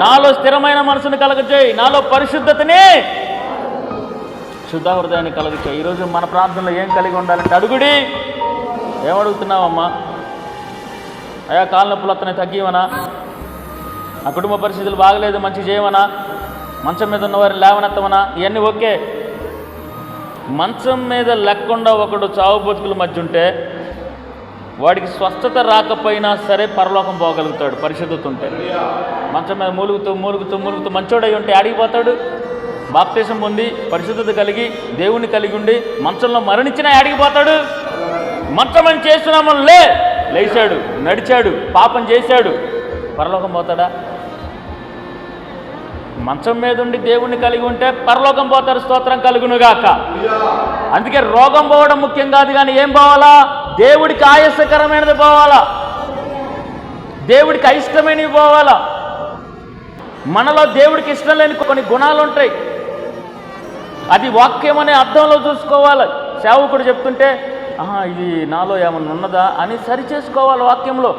నాలో స్థిరమైన మనసును కలగజేయి, నాలో పరిశుద్ధతని శుద్ధ హృదయాన్ని కలగజేయి. ఈరోజు మన ప్రార్థనలో ఏం కలిగి ఉండాలంటే అడుగుడి. ఏమడుగుతున్నావమ్మా? అయ్యా కాళ్ళ నొప్పులు వస్తున్నాయి, తగ్గివనా? నా కుటుంబ పరిస్థితులు బాగలేదు, మంచి చేయమనా? మంచం మీద ఉన్నవారిని లేవనెత్తమనా? ఇవన్నీ ఓకే. మంచం మీద లేకుండా ఒకడు చావు బతుకుల మధ్య ఉంటే వాడికి స్వస్థత రాకపోయినా సరే పరలోకం పోగలుగుతాడు పరిశుద్ధత ఉంటే. మంచం మీద మూలుగుతూ మంచోడై ఉంటే ఆడిగిపోతాడు. బాప్తిసం పొంది పరిశుద్ధత కలిగి దేవుణ్ణి కలిగి ఉండి మంచంలో మరణించినా ఆడిగిపోతాడు. మంచమని చేస్తున్నాము లేచాడు, నడిచాడు, పాపం చేశాడు, పరలోకం పోతాడా? మంచం మీద ఉండి దేవుణ్ణి కలిగి ఉంటే పరలోకం పోతారు. స్తోత్రం కలుగునుగాక. అందుకే రోగం పోవడం ముఖ్యం కాదు, కానీ ఏం పోవాలా? దేవుడికి ఆయాసకరమైనది పోవాలా, దేవుడికి అయిష్టమైనవి పోవాలా. మనలో దేవుడికి ఇష్టం లేని కొన్ని గుణాలు ఉంటాయి, అది వాక్యం అనే అర్థంలో చూసుకోవాలి. సేవకుడు చెప్తుంటే ఇది నాలో ఏమన్నా ఉన్నదా అని సరి చేసుకోవాలి వాక్యంలో.